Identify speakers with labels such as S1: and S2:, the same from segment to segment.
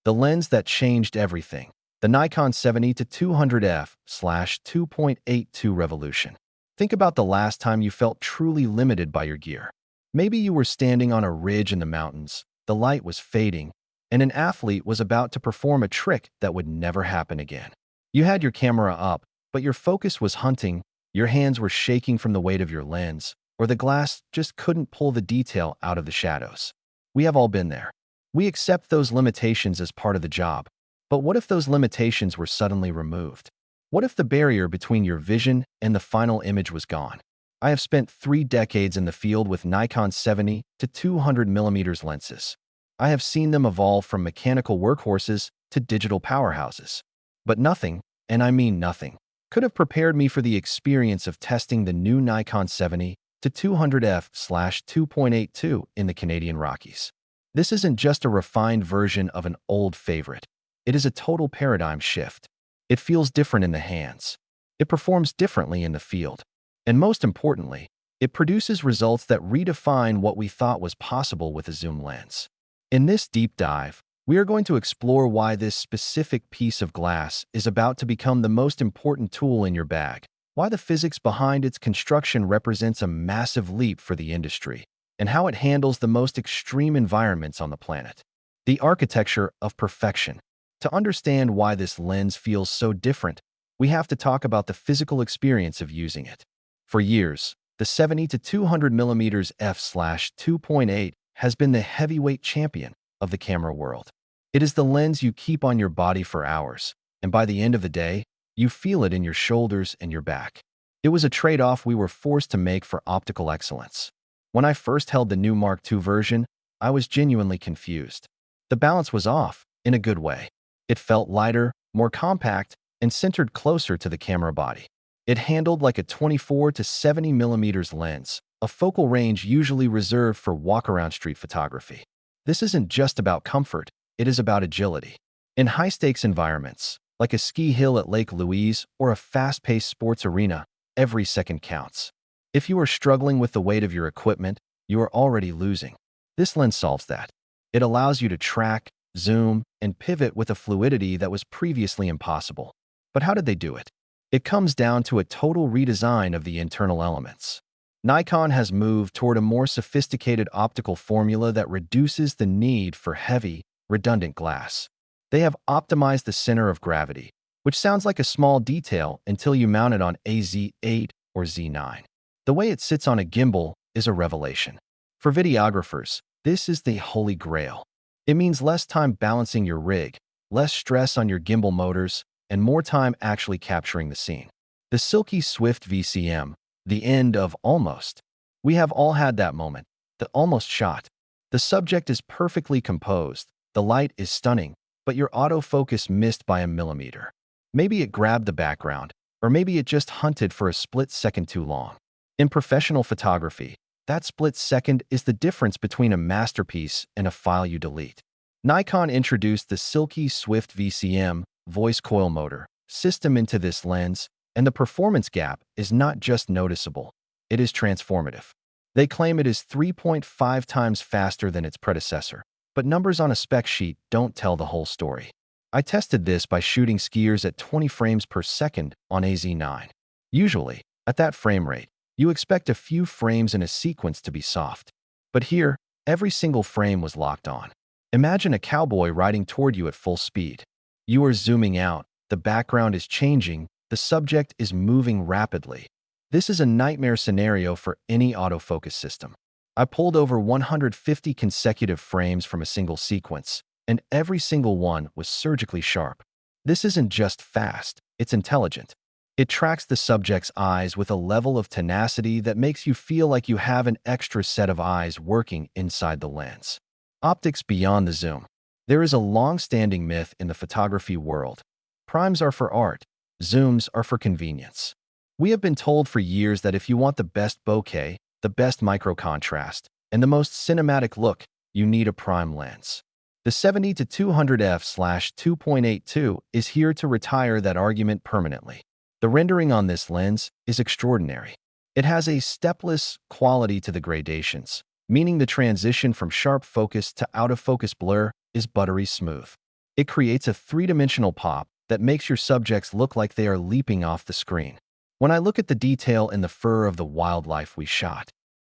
S1: the lens that changed everything, the Nikon 70-200f/2.82 revolution. Think about the last time you felt truly limited by your gear. Maybe you were standing on a ridge in the mountains, the light was fading, and an athlete was about to perform a trick that would never happen again. You had your camera up, but your focus was hunting, your hands were shaking from the weight of your lens, or the glass just couldn't pull the detail out of the shadows. We have all been there. We accept those limitations as part of the job. But what if those limitations were suddenly removed? What if the barrier between your vision and the final image was gone? I have spent 3 decades in the field with Nikon 70-200mm lenses. I have seen them evolve from mechanical workhorses to digital powerhouses. But nothing, and I mean nothing, could have prepared me for the experience of testing the new Nikon 70-200f/2.82 in the Canadian Rockies. This isn't just a refined version of an old favorite. It is a total paradigm shift. It feels different in the hands. It performs differently in the field. And most importantly, it produces results that redefine what we thought was possible with a zoom lens. In this deep dive, we are going to explore why this specific piece of glass is about to become the most important tool in your bag, why the physics behind its construction represents a massive leap for the industry, and how it handles the most extreme environments on the planet. The architecture of perfection. To understand why this lens feels so different, we have to talk about the physical experience of using it. For years, the 70-200mm f/2.8 has been the heavyweight champion of the camera world. It is the lens you keep on your body for hours, and by the end of the day, you feel it in your shoulders and your back. It was a trade-off we were forced to make for optical excellence. When I first held the new Mark II version, I was genuinely confused. The balance was off, in a good way. It felt lighter, more compact, and centered closer to the camera body. It handled like a 24-70mm lens, a focal range usually reserved for walk-around street photography. This isn't just about comfort, it is about agility. In high-stakes environments, like a ski hill at Lake Louise or a fast-paced sports arena, every second counts. If you are struggling with the weight of your equipment, you are already losing. This lens solves that. It allows you to track, zoom, and pivot with a fluidity that was previously impossible. But how did they do it? It comes down to a total redesign of the internal elements. Nikon has moved toward a more sophisticated optical formula that reduces the need for heavy, redundant glass. They have optimized the center of gravity, which sounds like a small detail until you mount it on a Z8 or Z9. The way it sits on a gimbal is a revelation. For videographers, this is the holy grail. It means less time balancing your rig, less stress on your gimbal motors, and more time actually capturing the scene. The Silky Swift VCM, the end of almost. We have all had that moment, the almost shot. The subject is perfectly composed, the light is stunning, but your autofocus missed by a millimeter. Maybe it grabbed the background, or maybe it just hunted for a split second too long. In professional photography, that split second is the difference between a masterpiece and a file you delete. Nikon introduced the Silky Swift VCM voice coil motor system into this lens, and the performance gap is not just noticeable, it is transformative. They claim it is 3.5 times faster than its predecessor, but numbers on a spec sheet don't tell the whole story. I tested this by shooting skiers at 20 frames per second on a Z9. Usually, at that frame rate, you expect a few frames in a sequence to be soft. But here, every single frame was locked on. Imagine a cowboy riding toward you at full speed. You are zooming out, the background is changing, the subject is moving rapidly. This is a nightmare scenario for any autofocus system. I pulled over 150 consecutive frames from a single sequence, and every single one was surgically sharp. This isn't just fast, it's intelligent. It tracks the subject's eyes with a level of tenacity that makes you feel like you have an extra set of eyes working inside the lens. Optics beyond the zoom. There is a long-standing myth in the photography world. Primes are for art, zooms are for convenience. We have been told for years that if you want the best bokeh, the best micro-contrast, and the most cinematic look, you need a prime lens. The 70-200f/2.82 is here to retire that argument permanently. The rendering on this lens is extraordinary. It has a stepless quality to the gradations, meaning the transition from sharp focus to out-of-focus blur is buttery smooth. It creates a three-dimensional pop that makes your subjects look like they are leaping off the screen. When I look at the detail in the fur of the wildlife we shot,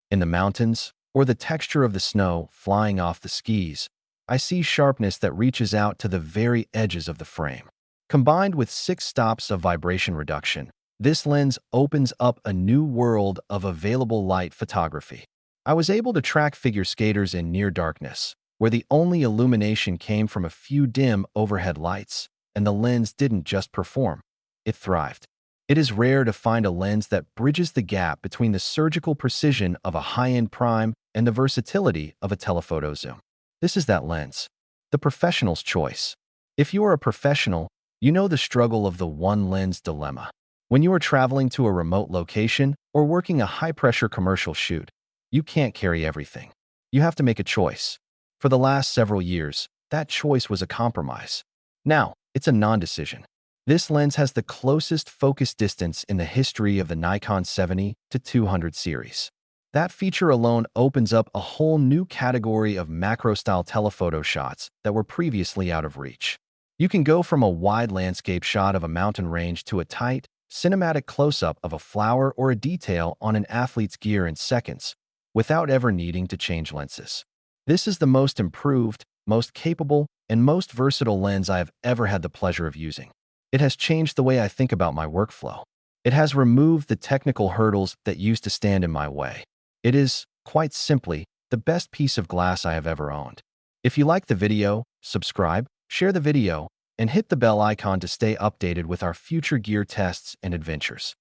S1: in the mountains, or the texture of the snow flying off the skis, I see sharpness that reaches out to the very edges of the frame. Combined with 6 stops of vibration reduction, this lens opens up a new world of available light photography. I was able to track figure skaters in near darkness, where the only illumination came from a few dim overhead lights, and the lens didn't just perform, it thrived. It is rare to find a lens that bridges the gap between the surgical precision of a high-end prime and the versatility of a telephoto zoom. This is that lens, the professional's choice. If you are a professional, you know the struggle of the one-lens dilemma. When you are traveling to a remote location or working a high-pressure commercial shoot, you can't carry everything. You have to make a choice. For the last several years, that choice was a compromise. Now, it's a non-decision. This lens has the closest focus distance in the history of the Nikon 70-200 series. That feature alone opens up a whole new category of macro-style telephoto shots that were previously out of reach. You can go from a wide landscape shot of a mountain range to a tight, cinematic close-up of a flower or a detail on an athlete's gear in seconds, without ever needing to change lenses. This is the most improved, most capable, and most versatile lens I have ever had the pleasure of using. It has changed the way I think about my workflow. It has removed the technical hurdles that used to stand in my way. It is, quite simply, the best piece of glass I have ever owned. If you like the video, subscribe, share the video, and hit the bell icon to stay updated with our future gear tests and adventures.